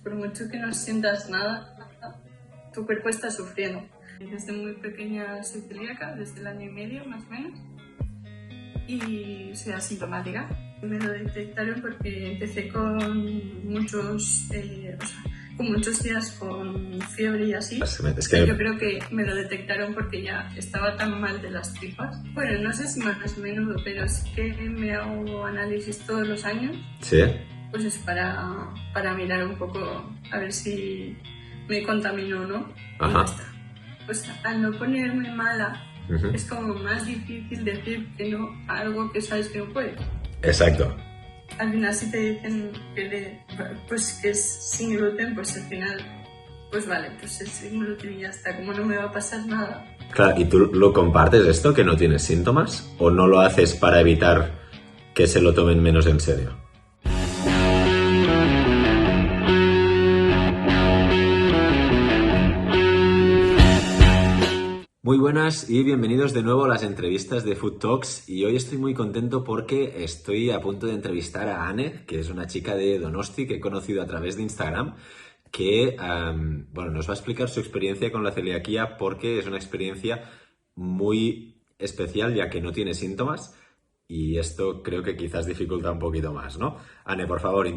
Por mucho que no sientas nada, tu cuerpo está sufriendo. Desde muy pequeña soy celíaca, desde el año y medio más o menos, y soy asintomática. Me lo detectaron porque empecé con muchos días con fiebre y así. Yo creo que me lo detectaron porque ya estaba tan mal de las tripas. Bueno, no sé si más a menudo, pero sí que me hago análisis todos los años. ¿Sí? Pues es para mirar un poco a ver si me contamino o no. Ajá. Y ya está. Pues al no ponerme mala, es como más difícil decir que no a algo que sabes que no puedes. Exacto. Al final si te dicen que es sin gluten, pues al final, pues vale, pues es sin gluten y ya está, como no me va a pasar nada. Claro, ¿y tú lo compartes esto, que no tienes síntomas? ¿O no lo haces para evitar que se lo tomen menos en serio? Muy buenas y bienvenidos de nuevo a las entrevistas de Food Talks, y hoy estoy muy contento porque estoy a punto de entrevistar a Anne, que es una chica de Donosti que he conocido a través de Instagram, que nos va a explicar su experiencia con la celiaquía, porque es una experiencia muy especial ya que no tiene síntomas, y esto creo que quizás dificulta un poquito más, ¿no? Anne, por favor,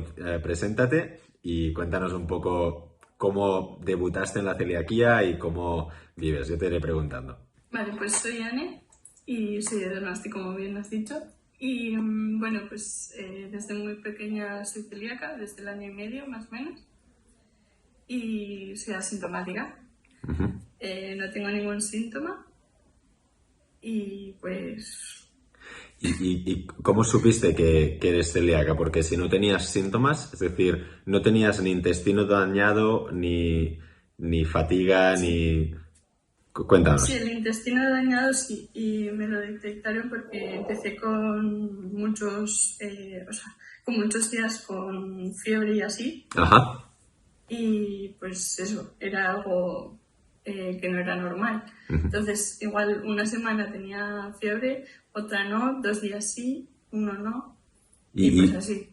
preséntate y cuéntanos un poco cómo debutaste en la celiaquía y cómo vives. Yo te iré preguntando. Vale, pues soy Anne y soy de Donosti, como bien has dicho. Y bueno, pues desde muy pequeña soy celíaca, desde el año y medio más o menos. Y soy asintomática. No tengo ningún síntoma. Y pues... ¿Y cómo supiste que eres celíaca? Porque si no tenías síntomas, es decir, no tenías ni intestino dañado, ni fatiga, sí. ni... Cuéntanos. Sí, el intestino dañado sí, y me lo detectaron porque empecé con muchos días con fiebre y así. Ajá. Y pues eso, era algo que no era normal. Entonces, igual una semana tenía fiebre, otra no, 2 días sí, uno no, y pues así.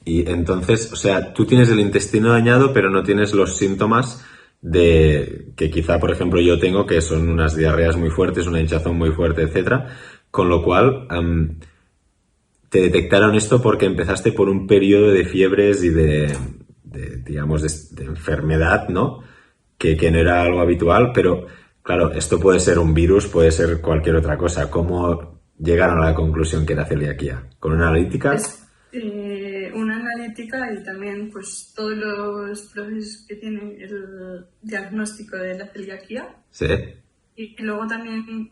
Y entonces, o sea, tú tienes el intestino dañado, pero no tienes los síntomas de que quizá, por ejemplo, yo tengo, que son unas diarreas muy fuertes, una hinchazón muy fuerte, etcétera. Con lo cual, te detectaron esto porque empezaste por un periodo de fiebres y de enfermedad, ¿no? Que no era algo habitual, pero claro, esto puede ser un virus, puede ser cualquier otra cosa. ¿Cómo llegaron a la conclusión que era celiaquía? ¿Con una analítica? Una analítica y también pues todos los procesos que tiene el diagnóstico de la celiaquía. Sí. Y luego también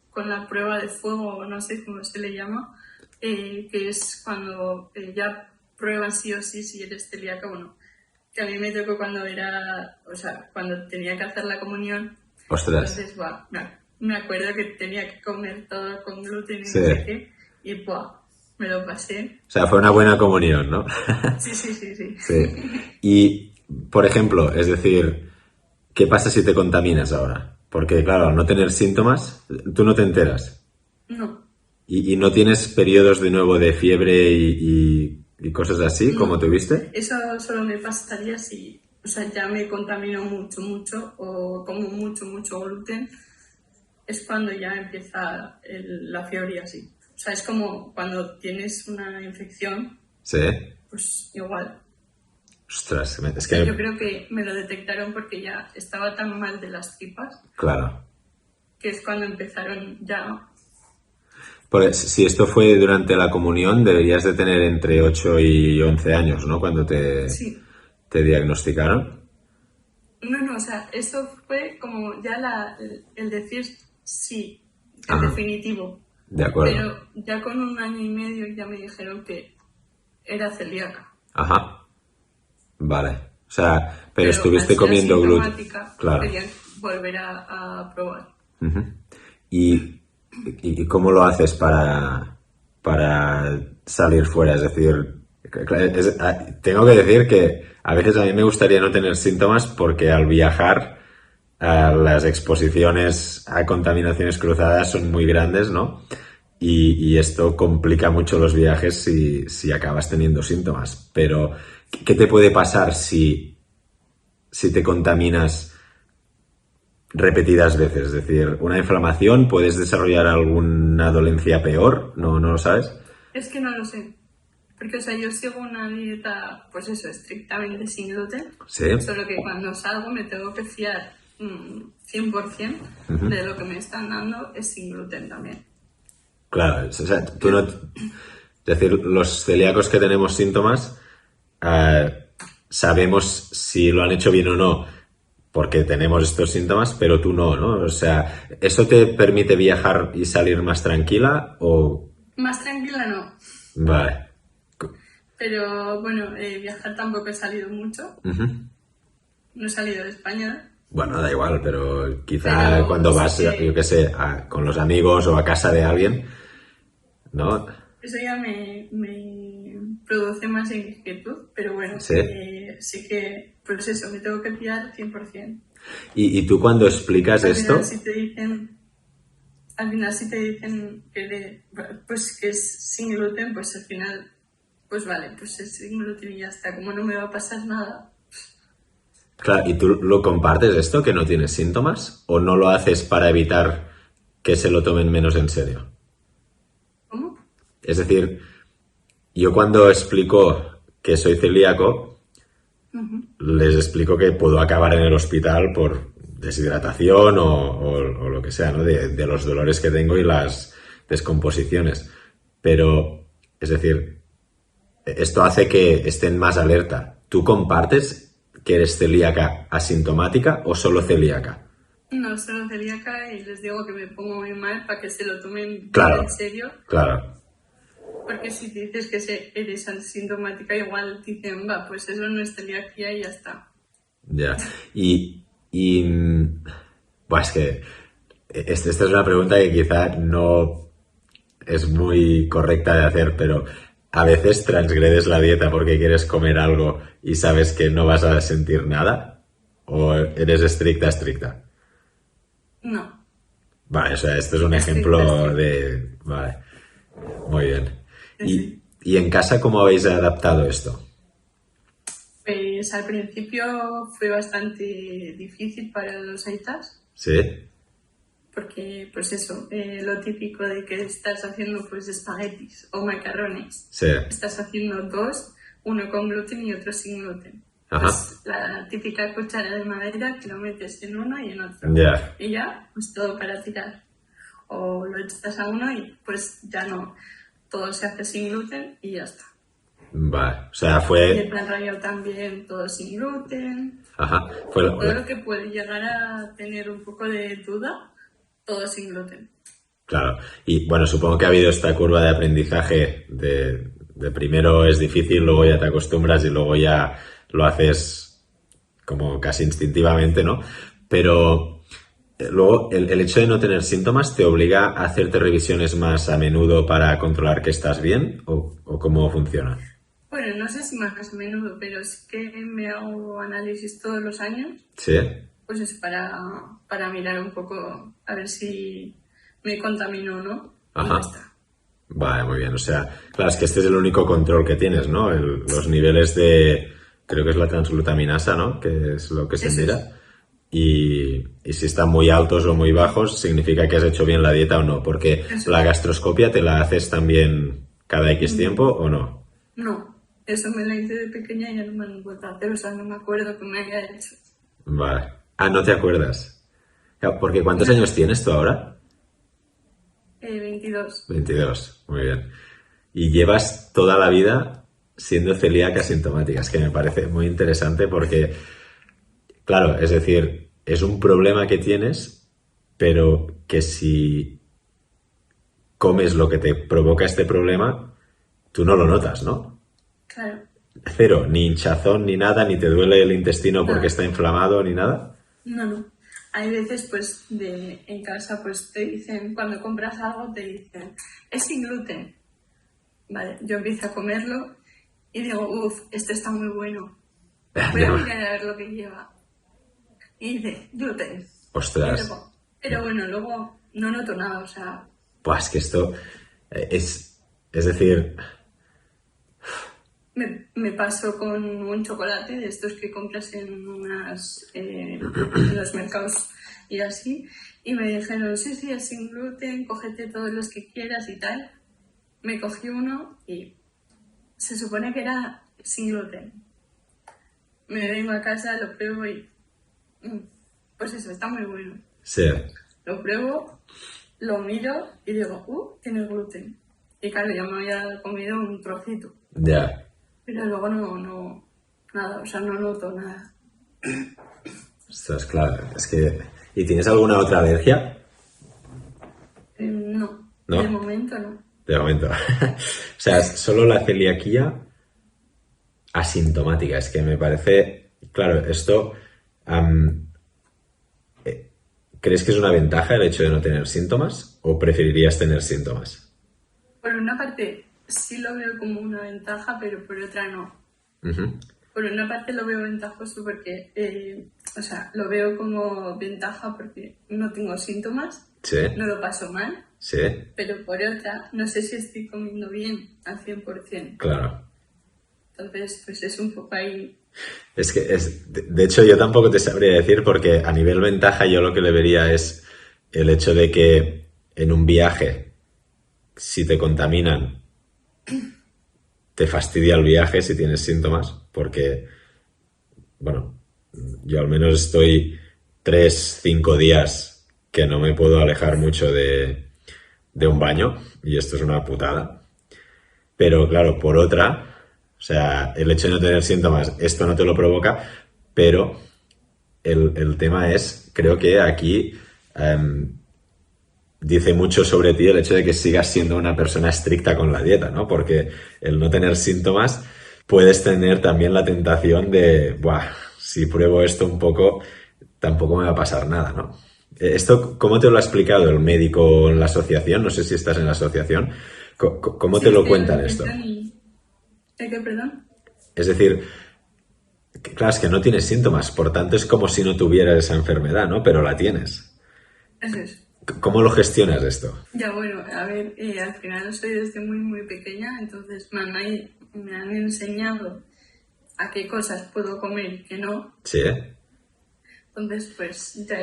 con la prueba de fuego, no sé cómo se le llama, que es cuando ya prueban sí o sí si eres celíaca o no. Que a mí me tocó cuando cuando tenía que hacer la comunión. Ostras. Entonces, me acuerdo que tenía que comer todo con gluten y no sé qué, y me lo pasé. O sea, fue una buena comunión, ¿no? Sí. Y, por ejemplo, es decir, ¿qué pasa si te contaminas ahora? Porque, claro, al no tener síntomas, tú no te enteras. No. ¿Y no tienes periodos de nuevo de fiebre y cosas así, como tuviste? Eso solo me pasaría si, ya me contamino mucho, o como mucho gluten. Es cuando ya empieza la fiebre y así. O sea, es como cuando tienes una infección. Sí. Pues igual. Ostras, es que... Yo creo que me lo detectaron porque ya estaba tan mal de las tripas. Claro. Que es cuando empezaron ya... Pues si esto fue durante la comunión, deberías de tener entre 8 y 11 años, ¿no? Cuando te diagnosticaron. No, o sea, eso fue como ya el decir sí, el definitivo. De acuerdo. Pero ya con 1 año y medio ya me dijeron que era celíaca. Ajá. Vale. O sea, pero estuviste comiendo gluten. Claro. Querían volver a probar. ¿Y cómo lo haces para salir fuera? Es decir, tengo que decir que a veces a mí me gustaría no tener síntomas, porque al viajar las exposiciones a contaminaciones cruzadas son muy grandes, ¿no? y esto complica mucho los viajes si acabas teniendo síntomas. Pero, ¿qué te puede pasar si te contaminas repetidas veces? Es decir, una inflamación, ¿puedes desarrollar alguna dolencia peor? ¿No lo sabes? Es que no lo sé. Porque, o sea, yo sigo una dieta, pues eso, estrictamente sin gluten. Sí. Solo que cuando salgo me tengo que fiar 100% de lo que me están dando es sin gluten también. Claro, o sea, tú no... Es decir, los celíacos que tenemos síntomas, sabemos si lo han hecho bien o no, porque tenemos estos síntomas, pero tú no, ¿no? O sea, ¿eso te permite viajar y salir más tranquila o...? Más tranquila no. Vale. Pero bueno, viajar tampoco he salido mucho. No he salido de España. Bueno, da igual, pero quizá Pero cuando sí vas, que- yo qué sé, con los amigos o a casa de alguien, ¿no? Eso ya me produce más inquietud, pero bueno, Sí. sí que, pues eso, me tengo que fiar 100%. Y tú cuando explicas Al esto... final, si te dicen pues que es sin gluten, pues al final, pues vale, pues es sin gluten y ya está. Como no me va a pasar nada. Claro, ¿y tú lo compartes esto, que no tienes síntomas? ¿O no lo haces para evitar que se lo tomen menos en serio? ¿Cómo? Es decir, yo cuando explico que soy celíaco, les explico que puedo acabar en el hospital por deshidratación o lo que sea, ¿no? De los dolores que tengo y las descomposiciones. Pero, es decir, esto hace que estén más alerta. ¿Tú compartes que eres celíaca asintomática o solo celíaca? No, solo celíaca y les digo que me pongo muy mal para que se lo tomen Claro, en serio. claro. Porque si dices que eres asintomática, igual dicen, va, pues eso no es celiaquía y ya está. Ya. Buah, es que esta es una pregunta que quizá no es muy correcta de hacer, pero a veces transgredes la dieta porque quieres comer algo y sabes que no vas a sentir nada, o eres estricta. No, Vale, o sea, esto es un estricta, ejemplo estricta. de... Vale, muy bien. Sí. ¿Y en casa cómo habéis adaptado esto? Pues al principio fue bastante difícil para los aitas, ¿Sí? porque pues eso, lo típico de que estás haciendo pues espaguetis o macarrones, Sí. estás haciendo dos, uno con gluten y otro sin gluten. Ajá. Pues la típica cuchara de madera que lo metes en uno y en otro. Ya. Y ya, pues todo para tirar. O lo echas a uno y pues ya no, todo se hace sin gluten y ya está. Vale, o sea, Y el fue... pan rallado también, todo sin gluten. Ajá, fue Todo lo que puede llegar a tener un poco de duda, todo sin gluten. Claro, y bueno, supongo que ha habido esta curva de aprendizaje de primero es difícil, luego ya te acostumbras y luego ya lo haces como casi instintivamente, ¿no? Pero luego el hecho de no tener síntomas te obliga a hacerte revisiones más a menudo para controlar que estás bien o cómo funciona. Bueno, no sé si más a menudo, pero sí que me hago análisis todos los años, ¿Sí? pues es para mirar un poco, a ver si me contamino o no, y ya Ajá. está. Vale, muy bien. O sea, claro, es que este es el único control que tienes, ¿no? Los niveles de, creo que es la transglutaminasa, ¿no? Que es lo que se Eso mira. es. Y si están muy altos o muy bajos, significa que has hecho bien la dieta o no. Porque Eso la es. gastroscopia te la haces también cada X tiempo o no. No, eso me lo hice de pequeña y ya no me lo he vuelto a hacer, o sea, no me acuerdo que me haya hecho. Vale. Ah, ¿no te acuerdas? Claro, porque ¿cuántos No, años tienes tú ahora? 22. 22. Muy bien. Y llevas toda la vida siendo celíaca asintomática. Es que me parece muy interesante porque, claro, es decir, es un problema que tienes, pero que si comes lo que te provoca este problema, tú no lo notas, ¿no? Claro, Cero, ni hinchazón, ni nada, ni te duele el intestino porque nada. está inflamado, ni nada. No. Hay veces, pues, en casa, pues, te dicen, cuando compras algo, te dicen, es sin gluten. Vale, yo empiezo a comerlo y digo, uff, esto está muy bueno. Voy a mirar a ver lo que lleva. Y dice, gluten. Y Ostras. luego, pero bueno, luego no noto nada, o sea, Pues que esto Es decir, Me pasó con un chocolate de estos que compras en los mercados y así, y me dijeron, sí, es sin gluten, cógete todos los que quieras y tal. Me cogí uno y se supone que era sin gluten. Me vengo a casa, lo pruebo y pues eso, está muy bueno. sí, Lo pruebo, lo miro y digo, tiene gluten. Y claro, ya me había comido un trocito. ya. Pero luego nada, o sea, no noto nada. Ostras, claro, es que... ¿Y tienes alguna otra alergia? No, ¿No? de momento no. De momento. O sea, solo la celiaquía asintomática. Es que me parece... Claro, esto... ¿crees que es una ventaja el hecho de no tener síntomas? ¿O preferirías tener síntomas? Por una parte sí lo veo como una ventaja, pero por otra no. Uh-huh. Por una parte lo veo ventajoso porque, lo veo como ventaja porque no tengo síntomas, Sí, no lo paso mal, sí, pero por otra no sé si estoy comiendo bien al 100%. claro. Entonces, pues es un poco ahí. Es que, de hecho, yo tampoco te sabría decir porque a nivel ventaja yo lo que le vería es el hecho de que en un viaje, si te contaminan, te fastidia el viaje si tienes síntomas, porque, bueno, yo al menos estoy 3, 5 días que no me puedo alejar mucho de un baño y esto es una putada. Pero claro, por otra, o sea, el hecho de no tener síntomas, esto no te lo provoca, pero el tema es, creo que aquí dice mucho sobre ti el hecho de que sigas siendo una persona estricta con la dieta, ¿no? Porque el no tener síntomas, puedes tener también la tentación de, buah, si pruebo esto un poco, tampoco me va a pasar nada, ¿no? Esto, ¿cómo te lo ha explicado el médico en la asociación? No sé si estás en la asociación. ¿Cómo Sí, te lo estoy en la cuentan esto? asociación y... ¿Qué, perdón? Es decir, claro, es que no tienes síntomas, por tanto es como si no tuvieras esa enfermedad, ¿no? Pero la tienes. Eso es. ¿Cómo lo gestionas esto? Ya bueno, a ver, al final soy desde muy pequeña, entonces me han enseñado a qué cosas puedo comer y qué no. Sí, Entonces, pues ya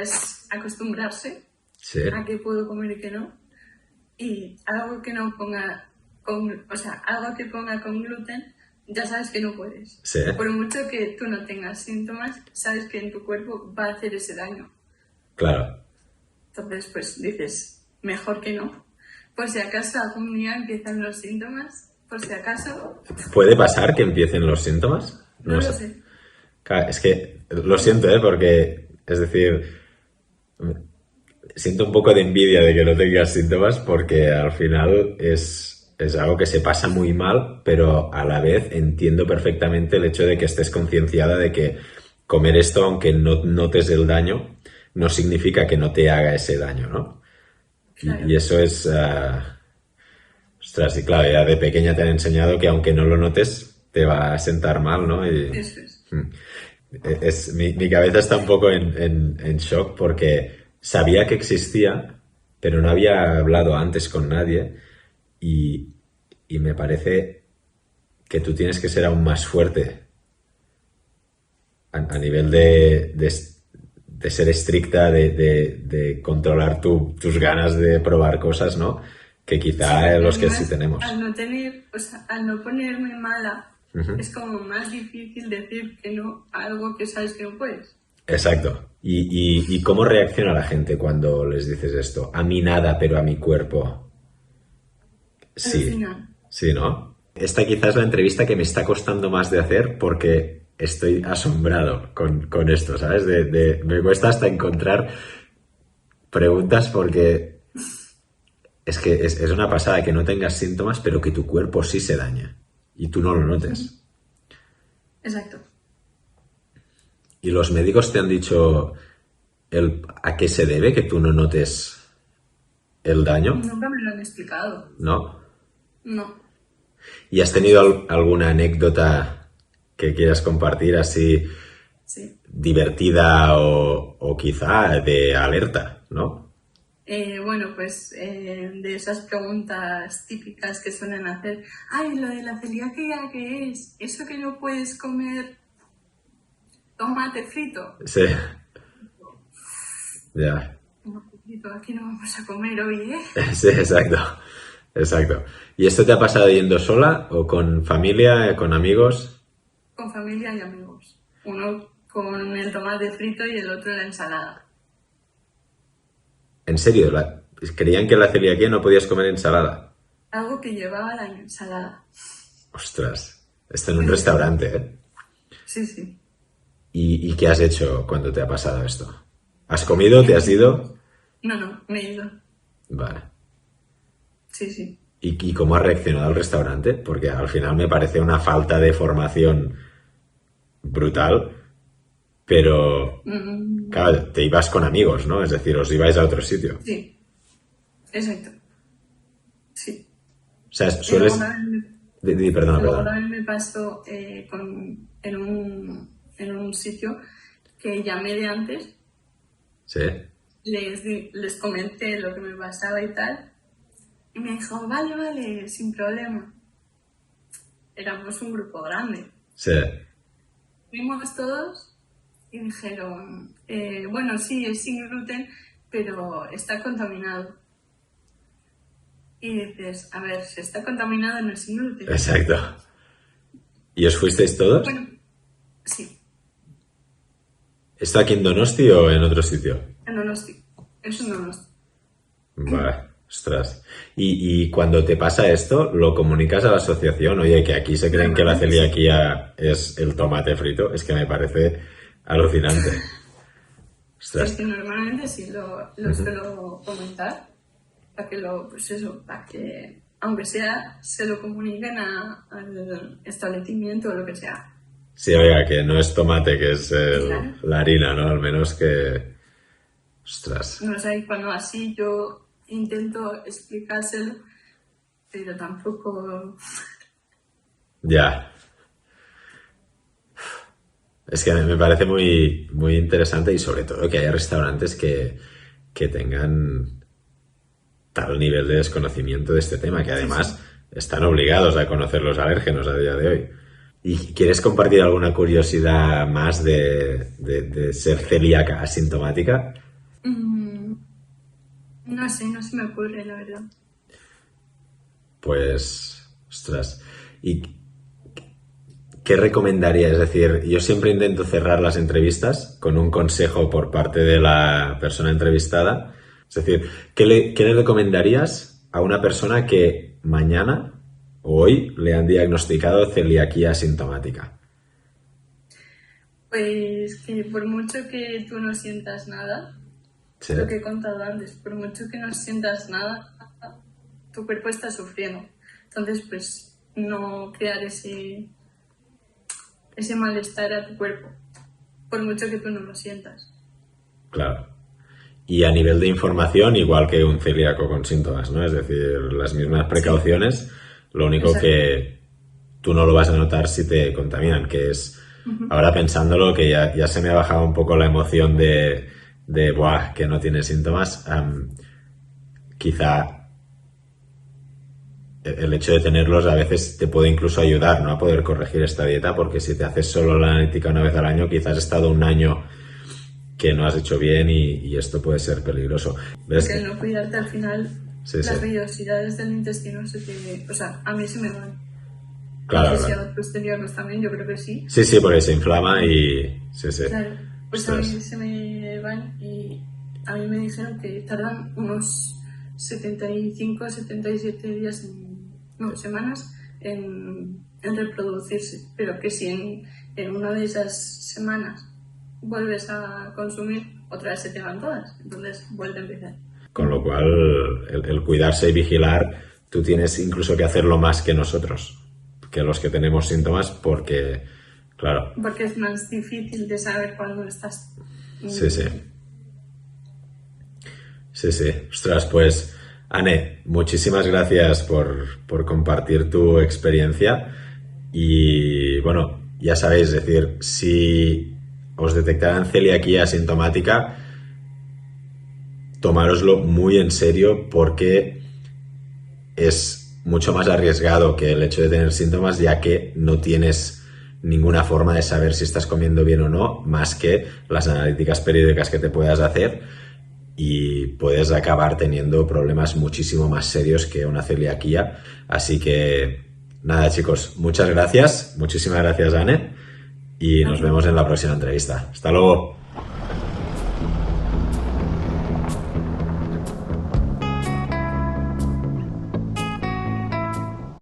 es acostumbrarse sí, a qué puedo comer y qué no. Y algo que no ponga algo que ponga con gluten, ya sabes que no puedes. sí. Por mucho que tú no tengas síntomas, sabes que en tu cuerpo va a hacer ese daño. Claro. Entonces, pues dices, mejor que no. Por si acaso algún día empiezan los síntomas, por si acaso... ¿Puede pasar que empiecen los síntomas? No lo sé. Claro, es que lo siento, porque, es decir, siento un poco de envidia de que no tengas síntomas porque al final es algo que se pasa muy mal, pero a la vez entiendo perfectamente el hecho de que estés concienciada de que comer esto, aunque no notes el daño, no significa que no te haga ese daño, ¿no? Claro. Y eso es... ostras, y claro, ya de pequeña te han enseñado que aunque no lo notes, te va a sentar mal, ¿no? Eso es. Mi cabeza está un poco en shock porque sabía que existía, pero no había hablado antes con nadie y me parece que tú tienes que ser aún más fuerte a nivel de ser estricta, de controlar tus ganas de probar cosas, ¿no? Que quizá Sí, los que además, sí tenemos. Al no ponerme mala, Uh-huh. es como más difícil decir que no a algo que sabes que no puedes. Exacto. ¿Y cómo reacciona la gente cuando les dices esto? A mí nada, pero a mi cuerpo. Sí. Alucinante. Sí, ¿no? Esta quizás es la entrevista que me está costando más de hacer porque estoy asombrado con esto, ¿sabes? Me cuesta hasta encontrar preguntas porque es que es una pasada que no tengas síntomas, pero que tu cuerpo sí se daña y tú no lo notes. Exacto. ¿Y los médicos te han dicho a qué se debe que tú no notes el daño? Nunca me lo han explicado. ¿No? No. ¿Y has tenido alguna anécdota que quieras compartir así Sí. divertida o quizá de alerta, ¿no? Bueno, pues de esas preguntas típicas que suelen hacer. Ay, lo de la celiaquia, ¿qué es? ¿Eso que no puedes comer tomate frito? Sí, ya. Tomate frito, aquí no vamos a comer hoy, ¿eh? Sí, exacto. Exacto. ¿Y esto te ha pasado yendo sola o con familia, con amigos? Con familia y amigos. Uno con el tomate frito y el otro la ensalada. ¿En serio? ¿Creían que la celiaquía no podías comer ensalada? Algo que llevaba la ensalada. Ostras, esto en un restaurante, ¿eh? Sí, sí. ¿Y qué has hecho cuando te ha pasado esto? ¿Has comido? ¿Te has ido? No, me he ido. Vale. Sí, sí. ¿Y cómo ha reaccionado el restaurante? Porque al final me parece una falta de formación brutal, pero claro, te ibas con amigos, ¿no? Es decir, os ibais a otro sitio. Sí, exacto. Sí. O sea, Y luego sueles... también, Perdona, luego perdona. también me pasó en un sitio que llamé de antes, Sí, les comenté lo que me pasaba y tal, y me dijo, vale, sin problema. Éramos un grupo grande. sí. Fuimos todos y dijeron, bueno, sí, es sin gluten, pero está contaminado. Y dices, a ver, si está contaminado no es sin gluten. Exacto. ¿Y os fuisteis todos? Bueno, sí, ¿Esto aquí en Donosti o en otro sitio? en Donosti. Eso no Donosti. Vale, ostras. Y cuando te pasa esto, ¿lo comunicas a la asociación? Oye, que aquí se creen que la Normalmente sí. celiaquía es el tomate frito. Es que me parece alucinante. Sí, Ostras. sí, normalmente sí lo suelo comentar para que para que, aunque sea, se lo comuniquen al establecimiento o lo que sea. Sí, oiga, que no es tomate, que es Claro. la harina, ¿no? Al menos que... Ostras. No sé, y cuando así yo intento explicárselo, pero tampoco... Ya. Es que me parece muy, muy interesante y sobre todo que haya restaurantes que tengan tal nivel de desconocimiento de este tema, que Sí, además sí. están obligados a conocer los alérgenos a día de hoy. ¿Y quieres compartir alguna curiosidad más de ser celíaca asintomática? Mm, no sé, no se me ocurre, la verdad. Pues, ostras. ¿Y qué recomendarías? Es decir, yo siempre intento cerrar las entrevistas con un consejo por parte de la persona entrevistada. Es decir, qué le recomendarías a una persona que mañana o hoy le han diagnosticado celiaquía asintomática? Pues que por mucho que tú no sientas nada, ¿Sí? lo que he contado antes, por mucho que no sientas nada, tu cuerpo está sufriendo. Entonces, pues no crear ese malestar a tu cuerpo, por mucho que tú no lo sientas. Claro. Y a nivel de información, igual que un celíaco con síntomas, ¿no? Es decir, las mismas Sí, precauciones, lo único exacto. que tú no lo vas a notar si te contaminan, que es, ahora pensándolo, que ya se me ha bajado un poco la emoción de buah, que no tiene síntomas, quizá el hecho de tenerlos a veces te puede incluso ayudar, ¿no? A poder corregir esta dieta, porque si te haces solo la analítica una vez al año, quizás has estado un año que no has hecho bien y esto puede ser peligroso. ¿Ves Porque que? al no cuidarte al final, Sí, sí. las vellosidades del intestino se te... O sea, a mí se me van. No Claro, sé si a claro. otros celíacos también, yo creo que sí. Sí, sí, porque se inflama y... Sí, sí. Claro, pues a mí Ostras. se me van y a mí me dijeron que tardan unos 75, 77 días, no, semanas en reproducirse, pero que si en una de esas semanas vuelves a consumir, otra vez se te van todas, entonces vuelve a empezar. Con lo cual, el cuidarse y vigilar, tú tienes incluso que hacerlo más que nosotros, que los que tenemos síntomas, porque, claro, Porque es más difícil de saber cuándo estás... sí, sí. Sí, sí. Ostras, pues, Anne, muchísimas gracias por compartir tu experiencia. Y bueno, ya sabéis, es decir, si os detectaran celiaquía asintomática, tomároslo muy en serio porque es mucho más arriesgado que el hecho de tener síntomas, ya que no tienes ninguna forma de saber si estás comiendo bien o no, más que las analíticas periódicas que te puedas hacer, y puedes acabar teniendo problemas muchísimo más serios que una celiaquía. Así que nada, chicos, muchas gracias, muchísimas gracias, Anne, y nos vemos en la próxima entrevista. Hasta luego.